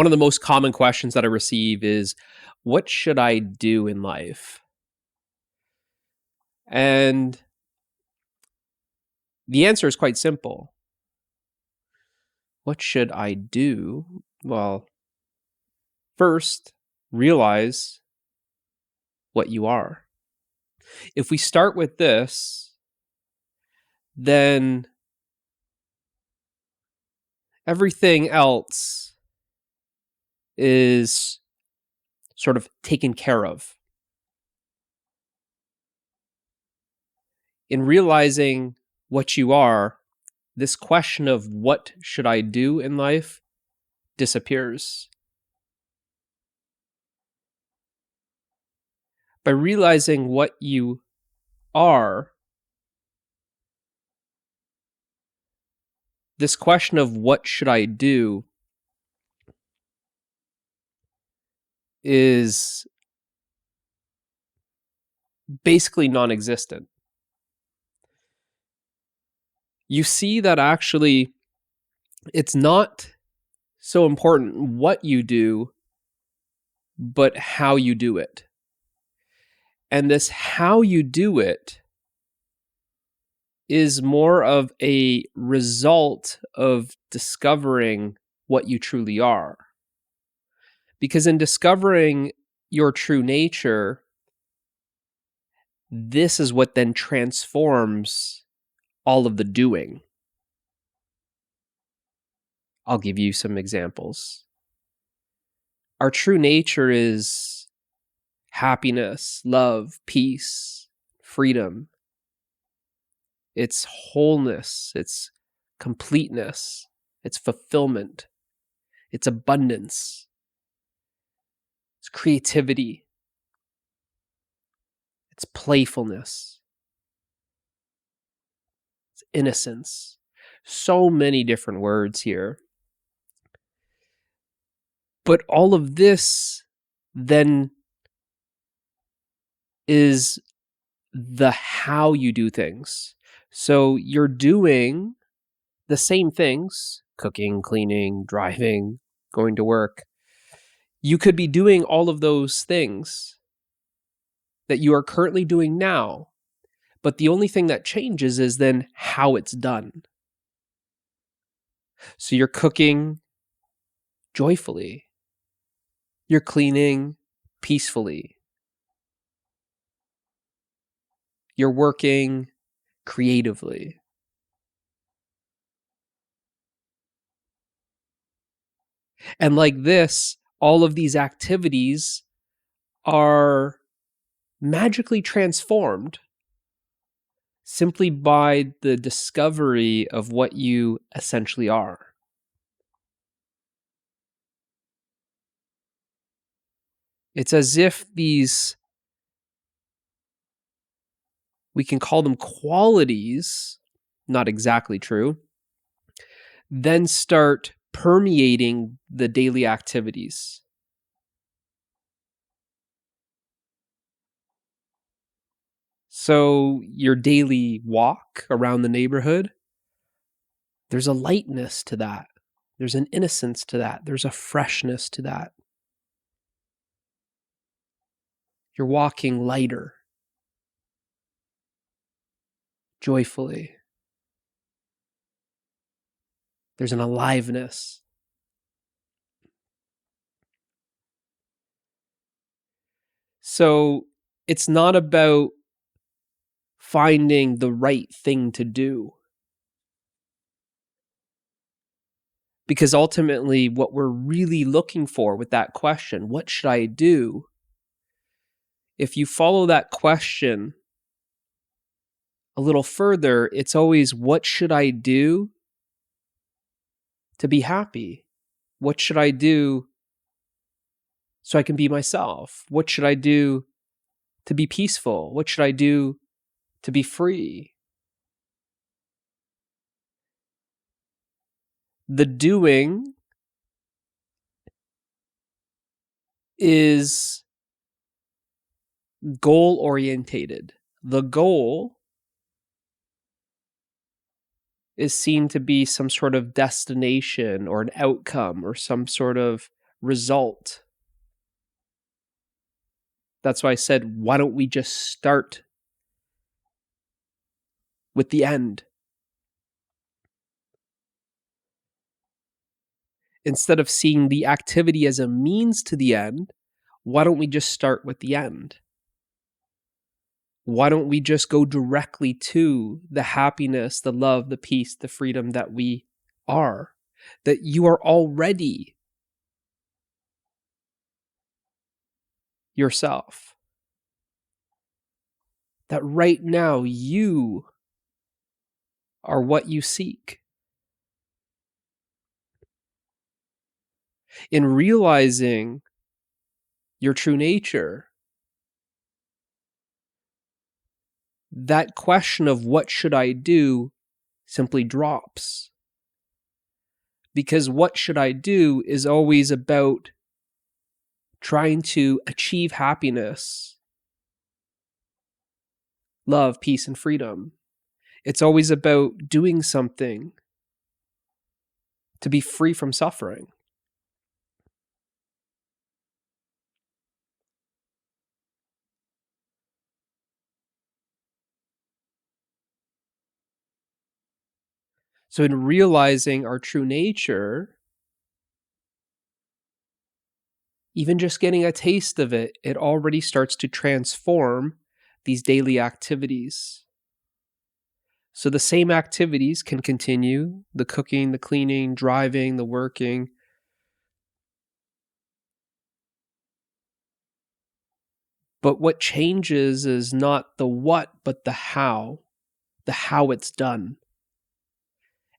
One of the most common questions that I receive is, what should I do in life? And the answer is quite simple. What should I do? Well, first, realize what you are. If we start with this, then everything else is sort of taken care of. In realizing what you are, this question of what should I do in life disappears. By realizing what you are, this question of what should I do is basically non-existent. You see that actually it's not so important what you do, but how you do it. And this how you do it is more of a result of discovering what you truly are. Because in discovering your true nature, this is what then transforms all of the doing. I'll give you some examples. Our true nature is happiness, love, peace, freedom. It's wholeness, it's completeness, it's fulfillment, it's abundance, it's creativity, it's playfulness, it's innocence. So many different words here. But all of this then is the how you do things. So you're doing the same things, cooking, cleaning, driving, going to work. You could be doing all of those things that you are currently doing now, but the only thing that changes is then how it's done. So you're cooking joyfully. You're cleaning peacefully. You're working creatively. And like this, all of these activities are magically transformed simply by the discovery of what you essentially are. It's as if these, we can call them qualities, not exactly true, then start permeating the daily activities. So your daily walk around the neighborhood, there's a lightness to that. There's an innocence to that. There's a freshness to that. You're walking lighter, joyfully. There's an aliveness. So it's not about finding the right thing to do. Because ultimately, what we're really looking for with that question, what should I do? If you follow that question a little further, it's always, what should I do to be happy? What should I do so I can be myself? What should I do to be peaceful? What should I do to be free? The doing is goal-orientated. The goal is seen to be some sort of destination or an outcome or some sort of result. That's why I said, why don't we just start with the end? Instead of seeing the activity as a means to the end, why don't we just start with the end? Why don't we just go directly to the happiness, the love, the peace, the freedom that we are, that you are already yourself? That right now you are what you seek. In realizing your true nature, that question of what should I do simply drops. Because what should I do is always about trying to achieve happiness, love, peace, and freedom. It's always about doing something to be free from suffering. So in realizing our true nature, even just getting a taste of it, it already starts to transform these daily activities. So the same activities can continue: the cooking, the cleaning, driving, the working. But what changes is not the what, but the how it's done.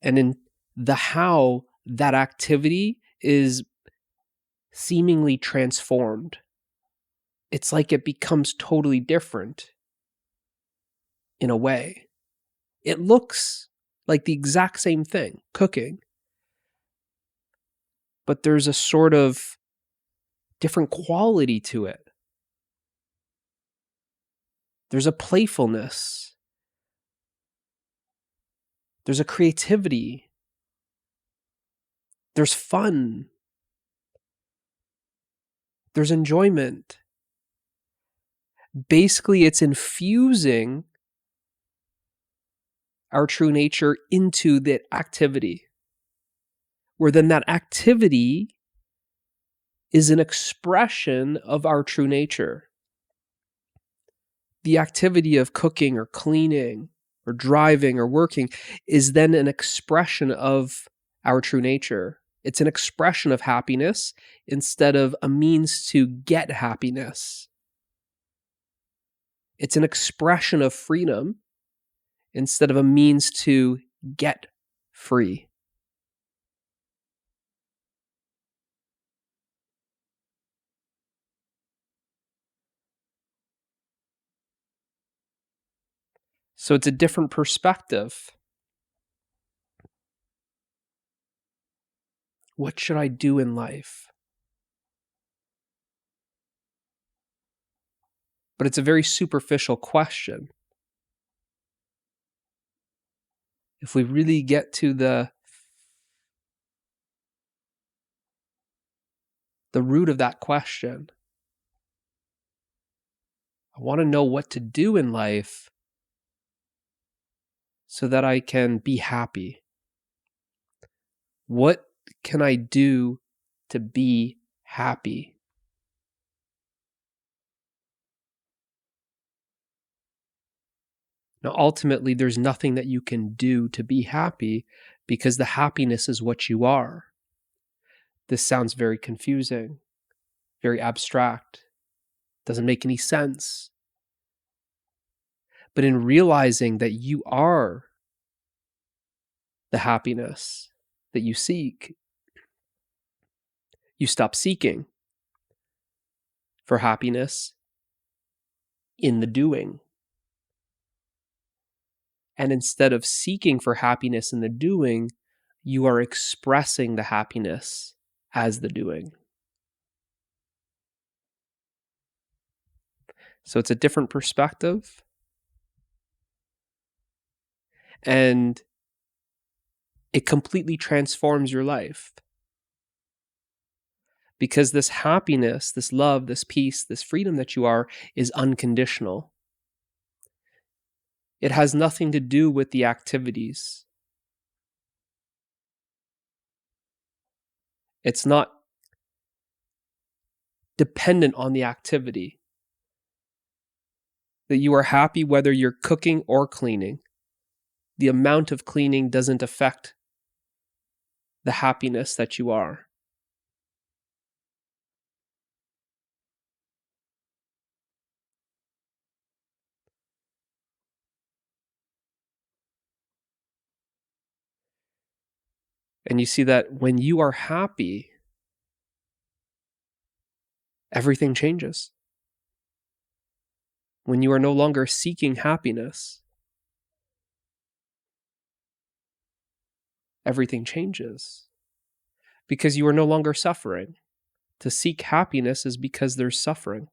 And in the how, that activity is seemingly transformed. It's like it becomes totally different in a way. It looks like the exact same thing, cooking, but there's a sort of different quality to it. There's a playfulness. There's a creativity. There's fun. There's enjoyment. Basically, it's infusing our true nature into that activity, where then that activity is an expression of our true nature. The activity of cooking or cleaning or driving or working is then an expression of our true nature. It's an expression of happiness instead of a means to get happiness. It's an expression of freedom instead of a means to get free. So it's a different perspective. What should I do in life? But it's a very superficial question. If we really get to the root of that question, I want to know what to do in life so that I can be happy. What can I do to be happy? Now, ultimately, there's nothing that you can do to be happy because the happiness is what you are. This sounds very confusing, very abstract, doesn't make any sense. But in realizing that you are the happiness that you seek, you stop seeking for happiness in the doing. And instead of seeking for happiness in the doing, you are expressing the happiness as the doing. So it's a different perspective. And it completely transforms your life. Because this happiness, this love, this peace, this freedom that you are is unconditional. It has nothing to do with the activities. It's not dependent on the activity. That you are happy whether you're cooking or cleaning. The amount of cleaning doesn't affect the happiness that you are. And you see that when you are happy, everything changes. When you are no longer seeking happiness, everything changes. Because you are no longer suffering. To seek happiness is because there's suffering.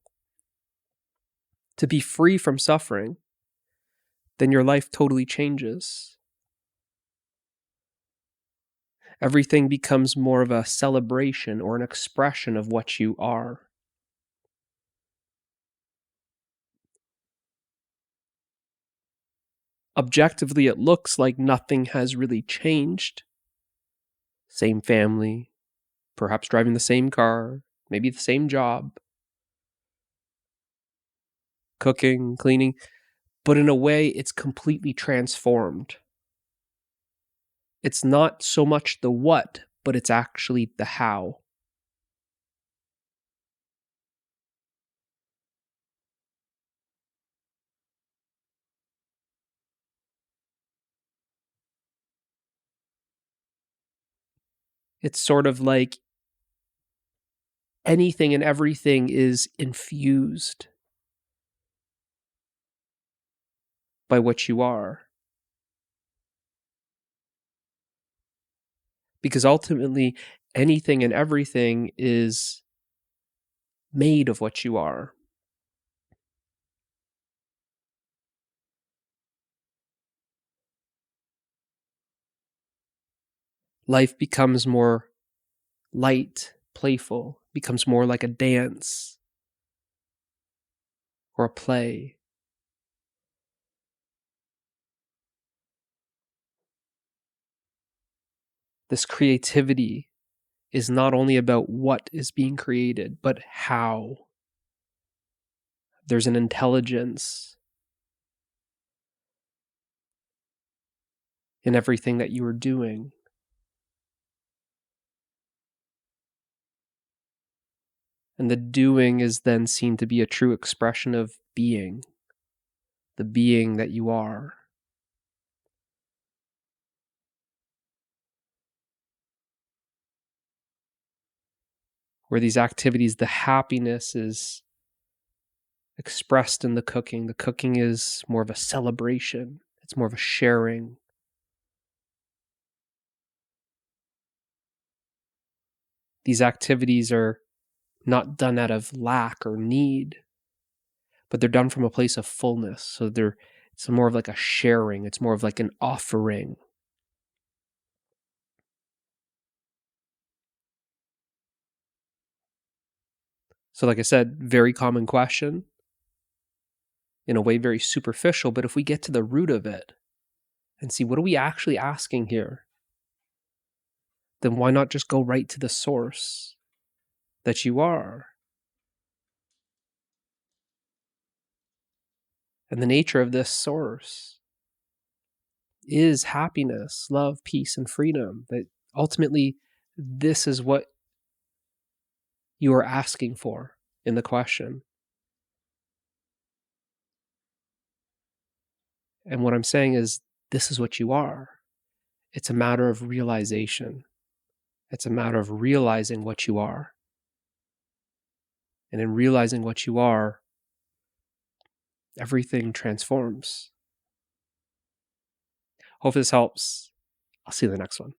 To be free from suffering, then your life totally changes. Everything becomes more of a celebration or an expression of what you are. Objectively, it looks like nothing has really changed. Same family, perhaps driving the same car, maybe the same job, cooking, cleaning, but in a way, it's completely transformed. It's not so much the what, but it's actually the how. It's sort of like anything and everything is infused by what you are. Because ultimately, anything and everything is made of what you are. Life becomes more light, playful, becomes more like a dance or a play. This creativity is not only about what is being created, but how. There's an intelligence in everything that you are doing. And the doing is then seen to be a true expression of being, the being that you are. Where these activities, the happiness is expressed in the cooking. The cooking is more of a celebration. It's more of a sharing. These activities are not done out of lack or need, but they're done from a place of fullness. So it's more of like a sharing. It's more of like an offering. So like I said, very common question, in a way very superficial, but if we get to the root of it and see what are we actually asking here, then why not just go right to the source that you are? And the nature of this source is happiness, love, peace, and freedom. That ultimately, this is what you are asking for in the question. And what I'm saying is, this is what you are. It's a matter of realization. It's a matter of realizing what you are. And in realizing what you are, everything transforms. Hope this helps. I'll see you in the next one.